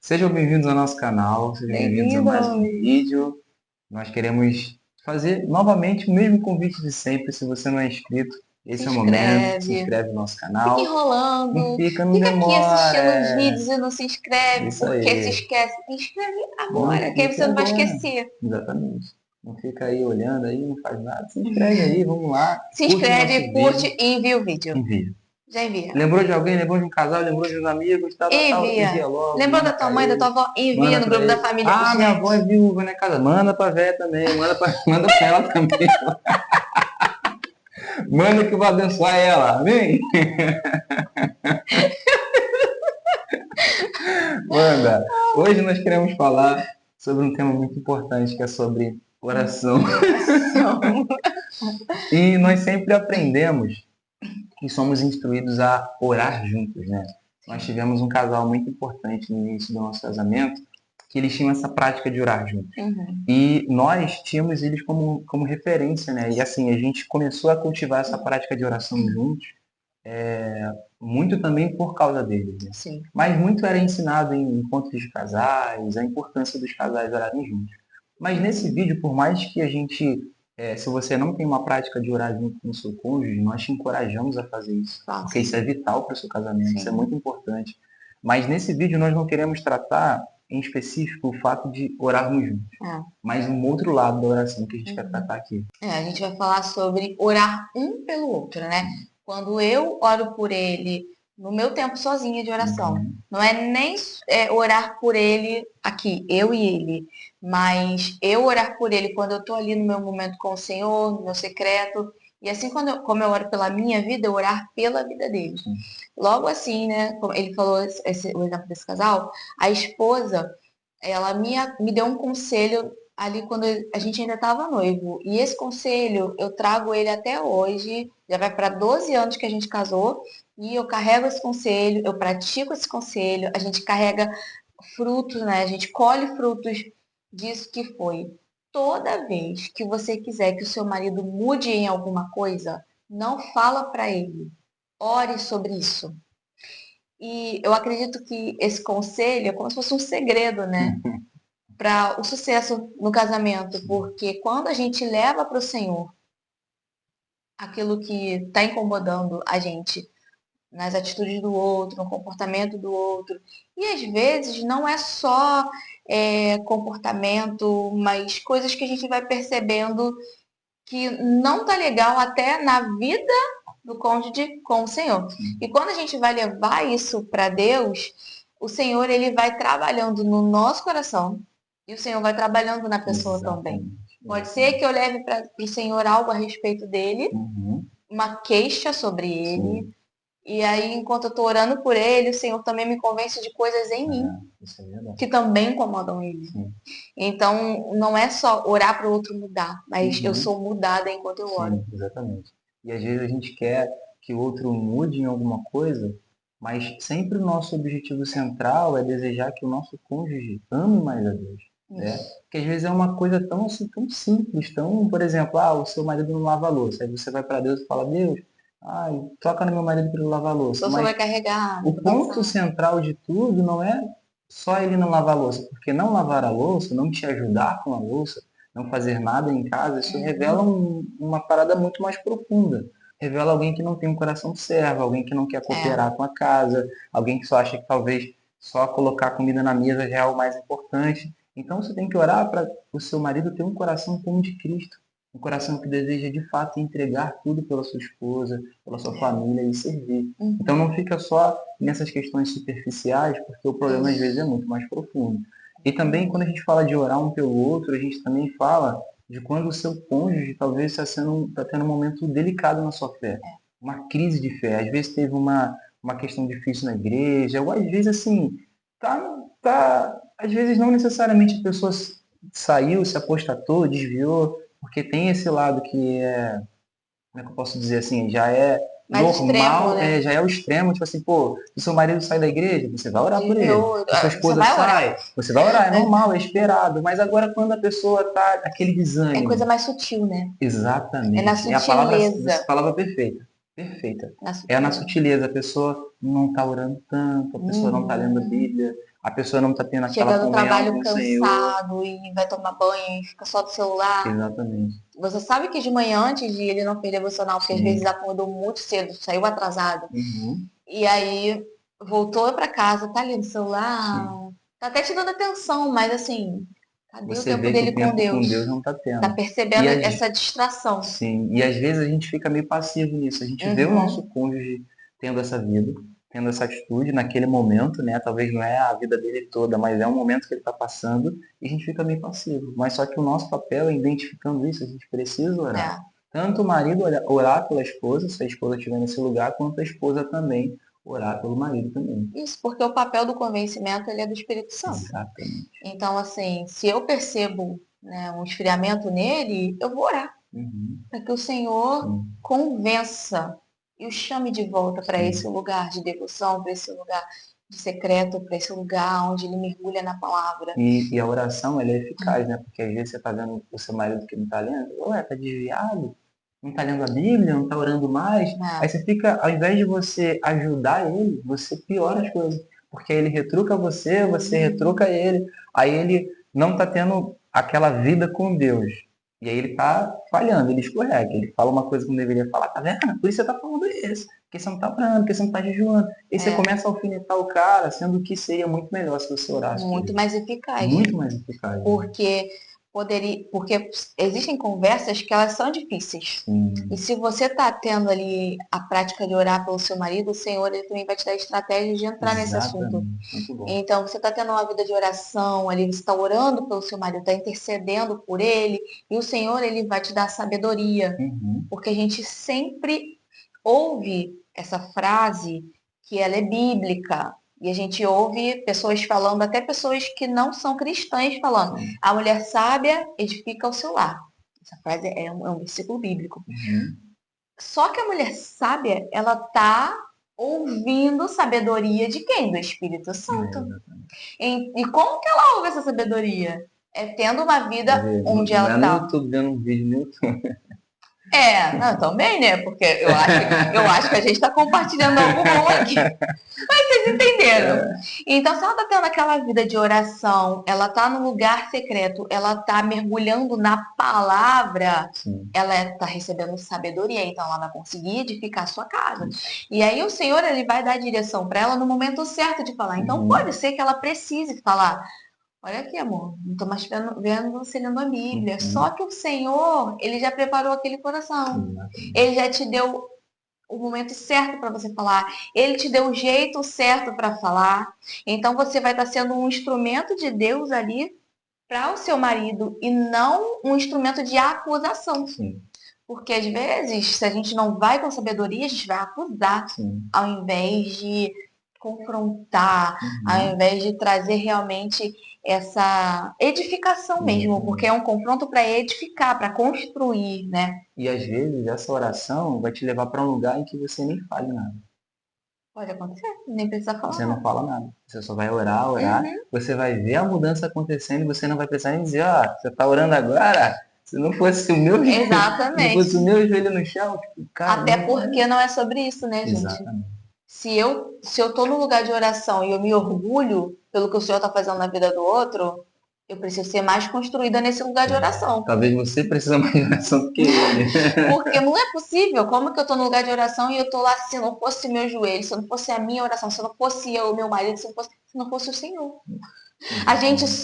Sejam bem-vindos ao nosso canal, sejam bem-vindos a mais um Bem-vindo! vídeo. Nós queremos fazer novamente o mesmo convite de sempre. Se você não é inscrito, Se esse é o momento. Se inscreve. inscreve no nosso Fica canal. Não enrolando. fica, não Fica aqui demora. assistindo os vídeos e não se inscreve Isso porque se aí. esquece. Se inscreve Não agora, que aí fica você não vai agora. esquecer. Exatamente. Não fica aí olhando aí, não faz nada. Se inscreve aí, vamos lá. Se Curte o nosso inscreve, curte vídeo. e envia o vídeo. Envia. Já envia. Lembrou de alguém? Lembrou de um casal? Lembrou de uns amigos? Tal, tal, tal. Envia. Envia logo, Lembrou da manda tua pra mãe, da tua eles. avó? Envia Manda no pra grupo da eles. família. Ah, minha avó é Gente, viúva, né, casa? Manda pra véia também. Manda pra ela também. Manda que eu vou abençoar ela. Amém? Manda. Hoje nós queremos falar sobre um tema muito importante, que é sobre oração. oração. E nós sempre aprendemos e somos instruídos a orar juntos, né? Nós tivemos um casal muito importante no início do nosso casamento, que eles tinham essa prática de orar juntos. Uhum. E nós tínhamos eles como referência, né? E assim, a gente começou a cultivar essa prática de oração juntos, muito também por causa deles, né? Sim. Mas muito era ensinado em encontros de casais, a importância dos casais orarem juntos. Mas nesse vídeo, por mais que a gente, se você não tem uma prática de orar junto com o seu cônjuge, nós te encorajamos a fazer isso, porque Faço. isso é vital para o seu casamento, isso é Sim. muito importante. Mas nesse vídeo nós não queremos tratar em específico o fato de orarmos juntos, É. mas um outro lado da oração que a gente quer tratar aqui. A gente vai falar sobre orar um pelo outro, né? Quando eu oro por ele no meu tempo sozinha de oração. Uhum. Não é nem orar por ele aqui, eu e ele, mas eu orar por ele quando eu tô ali no meu momento com o Senhor, no meu secreto. E assim, como eu oro pela minha vida, eu orar pela vida dele. Logo assim, né? Como ele falou o exemplo desse casal, a esposa, ela me deu um conselho ali quando a gente ainda estava noivo. E esse conselho, eu trago ele até hoje, já vai para 12 anos que a gente casou, e eu carrego esse conselho, eu pratico esse conselho, a gente carrega frutos, né? A gente colhe frutos disso que foi. Toda vez que você quiser que o seu marido mude em alguma coisa, não fala para ele. Ore sobre isso. E eu acredito que esse conselho é como se fosse um segredo, né? Para o sucesso no casamento, porque quando a gente leva para o Senhor aquilo que está incomodando a gente nas atitudes do outro, no comportamento do outro, e às vezes não é só comportamento, mas coisas que a gente vai percebendo que não tá legal até na vida do cônjuge com o Senhor. E quando a gente vai levar isso para Deus, o Senhor ele vai trabalhando no nosso coração e o Senhor vai trabalhando na pessoa também. Exatamente. Pode ser que eu leve para o Senhor algo a respeito dele, Uhum. uma queixa sobre ele, Sim, e aí enquanto eu estou orando por ele, o Senhor também me convence de coisas em mim isso é verdade. que também incomodam ele. Sim. Então, não é só orar para o outro mudar, mas eu Uhum. sou mudada enquanto eu oro. Sim, exatamente. E às vezes a gente quer que o outro mude em alguma coisa, mas sempre o nosso objetivo central é desejar que o nosso cônjuge ame mais a Deus, né? Isso. Porque às vezes é uma coisa tão assim, tão simples, tão, por exemplo, o seu marido não lava a louça. Aí você vai para Deus e fala, Deus, toca no meu marido para ele lavar a louça. Então, você Mas vai carregar, o vou ponto dançar. central de tudo não é só ele não lavar a louça, porque não lavar a louça, não te ajudar com a louça, não fazer nada em casa, isso revela uma parada muito mais profunda. Revela alguém que não tem um coração de servo, alguém que não quer É, cooperar com a casa, alguém que só acha que talvez só colocar comida na mesa já é o mais importante. Então você tem que orar para o seu marido ter um coração como o de Cristo, um coração que deseja de fato entregar tudo pela sua esposa, pela sua família e servir. Então uhum, não fica só nessas questões superficiais, porque o problema às vezes é isso. muito mais profundo. E também quando a gente fala de orar um pelo outro, a gente também fala de quando o seu cônjuge talvez está tendo um momento delicado na sua fé, uma crise de fé. Às vezes teve uma questão difícil na igreja, ou às vezes assim, às vezes não necessariamente a pessoa saiu, se apostatou, desviou, porque tem esse lado que é, como é que eu posso dizer assim, já é Mais extremo, normal, né? já é o extremo, tipo assim, pô, se seu marido sai da igreja, você vai orar por ele. Desviou, Se sua você esposa vai orar. sai, você vai orar, é normal, é esperado. Mas agora quando a pessoa tá aquele É desânimo, coisa mais sutil, né? É na exatamente, é a palavra, essa sutileza. palavra perfeita, perfeita. Na É na sutileza. sutileza, a pessoa não está orando tanto, a pessoa não está lendo a Uhum. Bíblia, a pessoa não está tendo aquela Chega do comunhão trabalho com o Senhor. cansado e vai tomar banho e fica só no celular. Exatamente. Você sabe que de manhã, antes de ele não perder devocional, porque às vezes Sim. acordou muito cedo, saiu atrasado, Uhum. e aí voltou para casa, tá ali no celular, Sim. tá até te dando atenção, mas assim, cadê o Você tempo vê que dele o com tempo com Deus? Deus não está Tá tendo. percebendo E essa distração. sim, e às vezes a gente fica meio passivo nisso. A gente vê o Uhum. nosso cônjuge tendo essa vida, tendo essa atitude naquele momento, né? Talvez não é a vida dele toda, mas é um momento que ele está passando e a gente fica meio passivo. Mas só que o nosso papel é identificando isso, a gente precisa orar. É, Tanto o marido orar pela esposa, se a esposa estiver nesse lugar, quanto a esposa também orar pelo marido também. isso, porque o papel do convencimento ele é do Espírito Santo. Exatamente. Então, assim, se eu percebo, né, um esfriamento nele, eu vou orar Uhum. para que o Senhor Sim, convença e o chame de volta para esse sim. lugar de devoção, para esse lugar de secreto, para esse lugar onde ele mergulha na palavra. E a oração, ela é eficaz, né? Porque às vezes você está vendo o seu marido que não está lendo, ué, tá desviado, não está lendo a Bíblia, não está orando mais. Aí Né? você fica, ao invés de você ajudar ele, você piora as coisas. Porque aí ele retruca você, você retruca ele, aí ele não está tendo aquela vida com Deus. E aí ele está falhando, ele escorrega, ele fala uma coisa que não deveria falar, tá vendo? Por isso você está falando isso, porque você não está orando, porque você não está jejuando. E você É começa a alfinetar o cara, sendo que seria muito melhor se você orasse por muito ele. mais eficaz, Muito mais eficaz. Né? porque existem conversas que elas são difíceis. E Sim, se você está tendo ali a prática de orar pelo seu marido, o Senhor ele também vai te dar estratégias de entrar nesse assunto. exatamente. Muito bom. Então, você está tendo uma vida de oração ali, você está orando pelo seu marido, está intercedendo por ele, e o Senhor ele vai te dar sabedoria, Uhum. porque a gente sempre ouve essa frase que ela é bíblica. E a gente ouve pessoas falando, até pessoas que não são cristãs falando, Sim. a mulher sábia edifica o seu lar. Essa frase é um versículo bíblico. Uhum. Só que a mulher sábia, ela tá ouvindo sabedoria de quem? Do Espírito É, Santo. exatamente. E como que ela ouve essa sabedoria? É tendo uma Quer vida dizer, onde não ela é no tá. YouTube vendo um vídeo no YouTube. É, não, também, né? Porque eu acho que a gente está compartilhando algo bom aqui. Vocês entenderam? Então, se ela está tendo aquela vida de oração, ela está no lugar secreto, ela está mergulhando na palavra, Sim. ela está recebendo sabedoria, então ela vai conseguir edificar a sua casa. E aí o Senhor ele vai dar direção para ela no momento certo de falar. Então pode Uhum. ser que ela precise falar. Olha aqui, amor, não estou mais vendo você lendo a Bíblia. Só Uhum. que o Senhor, ele já preparou aquele coração. Exatamente. Ele já te deu o momento certo para você falar. Ele te deu o jeito certo para falar. Então você vai estar sendo um instrumento de Deus ali para o seu marido e não um instrumento de acusação. Sim. Porque às vezes, se a gente não vai com sabedoria, a gente vai acusar, Sim. ao invés de confrontar, ao Uhum. invés de trazer realmente essa edificação mesmo, porque Exatamente. é um confronto para edificar, para construir, né? E às vezes essa oração vai te levar para um lugar em que você nem fale nada. Pode acontecer, nem precisa falar Você não nada. fala nada. Você só vai orar, orar. Uhum, Você vai ver a mudança acontecendo e você não vai precisar nem dizer, ó, você está orando agora? Se não fosse o meu, se não fosse o exatamente. meu joelho no chão, tipo, cara, Até não é. porque não é sobre isso, né, gente? Exatamente. Se eu tô no lugar de oração e eu me orgulho pelo que o Senhor está fazendo na vida do outro, eu preciso ser mais construída nesse lugar de oração. Talvez você precisa mais de oração do que ele. Porque não é possível. Como que eu tô no lugar de oração e eu tô lá, se não fosse meu joelho, se não fosse a minha oração, se não fosse eu, o meu marido, se não fosse o Senhor. A gente Exatamente.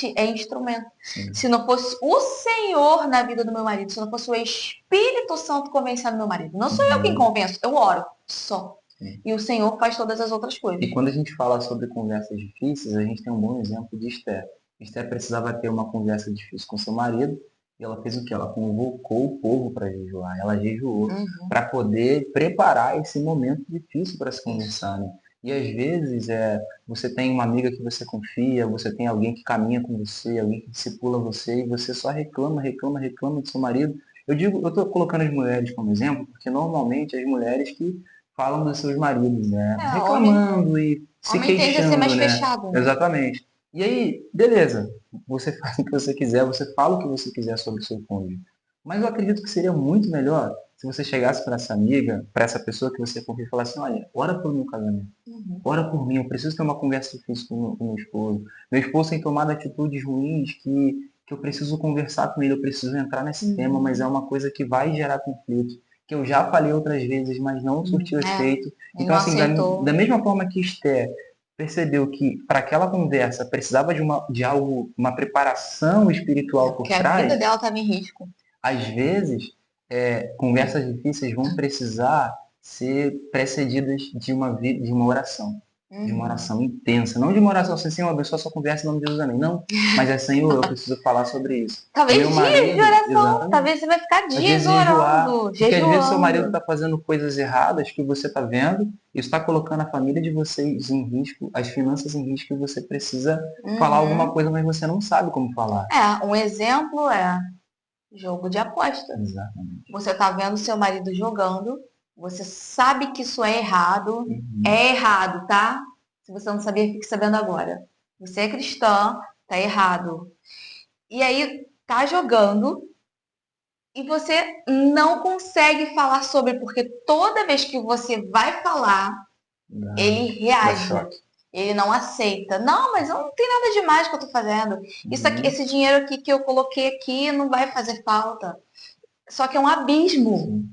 somente é instrumento. Sim. Se não fosse o Senhor na vida do meu marido, se não fosse o Espírito Santo convencendo meu marido, não sou eu quem Uhum. convenço, eu oro só. Sim. E o Senhor faz todas as outras E coisas. quando a gente fala sobre conversas difíceis, a gente tem um bom exemplo de Esther. Esther precisava ter uma conversa difícil com seu marido, e ela fez o quê? Ela convocou o povo para jejuar. Ela jejuou Uhum. para poder preparar esse momento difícil para se Isso. conversar, né? E às vezes você tem uma amiga que você confia, você tem alguém que caminha com você, alguém que discipula você, e você só reclama, reclama, reclama do seu marido. Eu estou colocando as mulheres como exemplo, porque normalmente as mulheres que falam dos seus maridos, né? É, Reclamando e se homem tende a ser mais queixando, né? fechado, né? Exatamente. E aí, beleza, você faz o que você quiser, você fala o que você quiser sobre o seu cônjuge. Mas eu acredito que seria muito melhor se você chegasse para essa amiga, para essa pessoa que você confia e falasse assim, olha, ora pelo meu casamento, ora por mim, eu preciso ter uma conversa difícil com o meu esposo. Meu esposo tem tomado atitudes ruins que eu preciso conversar com ele, eu preciso entrar nesse tema, mas é uma coisa que vai gerar conflito, que eu já falei outras vezes, mas não surtiu É, efeito. ele Então, não assim, aceitou. da mesma forma que Esther percebeu que para aquela conversa precisava de algo, uma preparação espiritual por Porque a vida trás, dela estava em risco. às vezes, conversas difíceis vão precisar ser precedidas de uma oração. De uma Uhum. oração intensa. Não de uma oração assim, Senhor, abençoa a sua conversa em nome de Jesus, amém. Não. Mas é, Senhor, eu preciso falar sobre isso. O meu Talvez dias de marido, oração. exatamente. Talvez você vai ficar Às dias vezes jejuar, orando, porque às vezes seu marido jejuando. está fazendo coisas erradas que você está vendo, isso está colocando a família de vocês em risco, as finanças em risco, e você precisa falar alguma Uhum. coisa, mas você não sabe como falar. Um exemplo é jogo de aposta. Exatamente. Você está vendo seu marido jogando, você sabe que isso Uhum. é errado, tá? Se você não sabia, fique sabendo agora. Você é cristã, tá errado. E aí, tá jogando e você não consegue falar sobre, porque toda vez que você vai falar, Dá, ele dá reage. choque. Ele não aceita. Não, mas não tem nada demais que eu tô fazendo. Isso aqui, Uhum. esse dinheiro aqui que eu coloquei aqui não vai fazer falta. Só que é um abismo. Sim.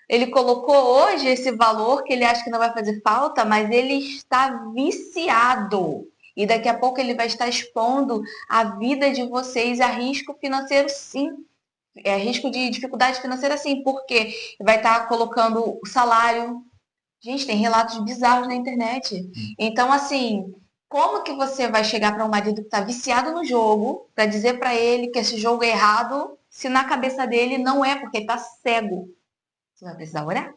Ele colocou hoje esse valor que ele acha que não vai fazer falta, mas ele está viciado. E daqui a pouco ele vai estar expondo a vida de vocês a risco financeiro, sim. É risco de dificuldade financeira, sim, porque vai estar colocando o salário. Gente, tem relatos bizarros na internet. Então, assim, como que você vai chegar para um marido que está viciado no jogo, para dizer para ele que esse jogo é errado, se na cabeça dele não é, porque ele está cego? Você vai precisar orar.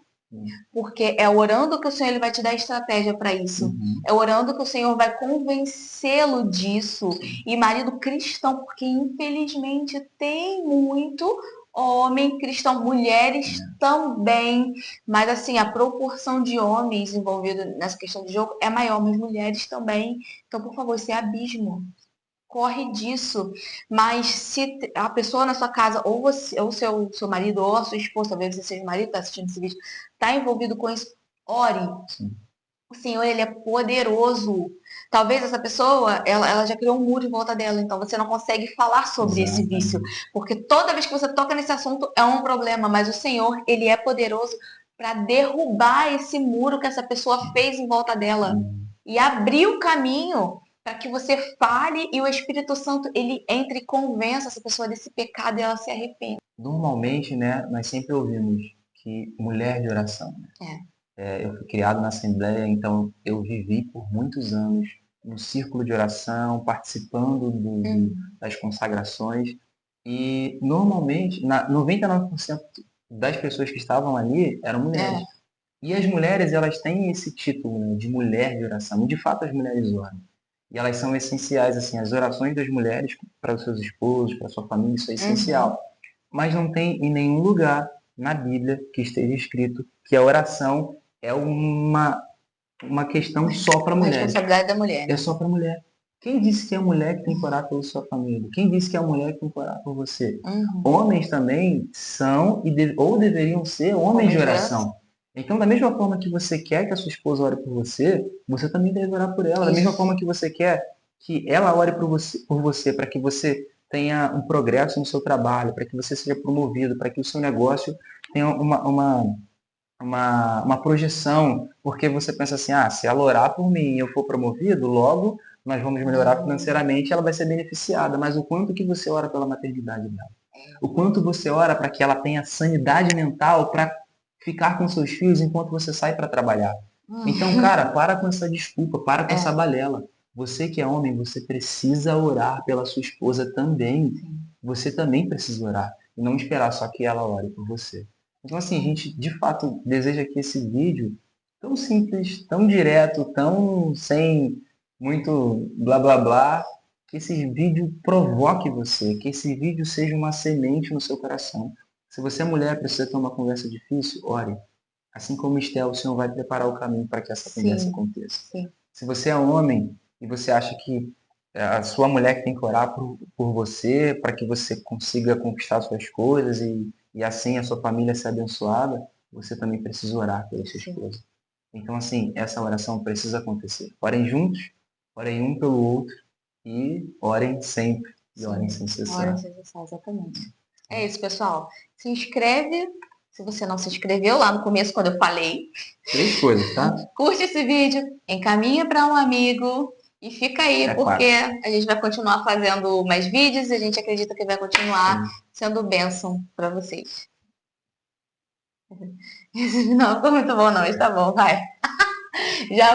Porque é orando que o Senhor ele vai te dar estratégia para isso. Uhum. É orando que o Senhor vai convencê-lo disso. E marido cristão, porque infelizmente tem muito homem cristão, mulheres também. Mas assim, a proporção de homens envolvidos nessa questão de jogo é maior, mas mulheres também. Então, por favor, esse é abismo, corre disso. Mas se a pessoa na sua casa, ou você, ou seu marido, ou a sua esposa, talvez você seja o marido, está assistindo esse vídeo, está envolvido com isso, ore. Sim. O Senhor, ele é poderoso. Talvez essa pessoa, ela já criou um muro em volta dela, então você não consegue falar sobre esse vício. Exatamente. Porque toda vez que você toca nesse assunto é um problema, mas o Senhor, ele é poderoso para derrubar esse muro que essa pessoa fez em volta dela Uhum. e abrir o caminho para que você fale e o Espírito Santo ele entre e convença essa pessoa desse pecado e ela se arrependa. Normalmente, né, nós sempre ouvimos que mulher de oração, né? É. Eu fui criado na Assembleia, então eu vivi por muitos anos no círculo de oração, participando das consagrações. E normalmente, 99% das pessoas que estavam ali eram mulheres. É. E as mulheres, elas têm esse título, né, de mulher de oração. E de fato as mulheres oram. E elas são essenciais, assim, as orações das mulheres para os seus esposos, para a sua família, isso é Uhum. essencial. Mas não tem em nenhum lugar na Bíblia que esteja escrito que a oração é uma questão só para A mulheres. responsabilidade da mulher, É né? só para mulher. Quem disse que é a mulher que tem que orar pela sua família? Quem disse que é a mulher que tem que orar por você? Uhum. Homens também são ou deveriam ser homens de Homem de oração. oração. Então, da mesma forma que você quer que a sua esposa ore por você, você também deve orar por ela. Da mesma Isso. forma que você quer que ela ore por você, para que você tenha um progresso no seu trabalho, para que você seja promovido, para que o seu negócio tenha uma projeção, porque você pensa assim, se ela orar por mim e eu for promovido, logo nós vamos melhorar financeiramente, ela vai ser beneficiada. Mas o quanto que você ora pela maternidade dela? O quanto você ora para que ela tenha sanidade mental para ficar com seus filhos enquanto você sai para trabalhar? Então, cara, para com essa desculpa, para com essa É. balela. Você que é homem, você precisa orar pela sua esposa também. Você também precisa orar. E não esperar só que ela ore por você. Então, assim, a gente de fato deseja que esse vídeo, tão simples, tão direto, tão sem muito blá blá blá, que esse vídeo provoque você, que esse vídeo seja uma semente no seu coração. Se você é mulher, precisa ter uma conversa difícil, ore. Assim como Estel, o Senhor vai preparar o caminho para que essa conversa Sim, aconteça. sim. Se você é homem e você acha que a sua mulher que tem que orar por você, para que você consiga conquistar suas coisas e assim a sua família ser abençoada, você também precisa orar pela sua Sim. esposa. Então, assim, essa oração precisa acontecer. Orem juntos, orem um pelo outro e orem sempre. E orem sem Orem cessar. sem cessar, exatamente. É isso, pessoal. Se inscreve, se você não se inscreveu lá no começo, quando eu falei. 3 coisas, tá? Curte esse vídeo, encaminha para um amigo e fica aí, É porque 4. a gente vai continuar fazendo mais vídeos e a gente acredita que vai continuar Sim. sendo bênção para vocês. Não ficou muito bom não, mas tá bom, vai. Já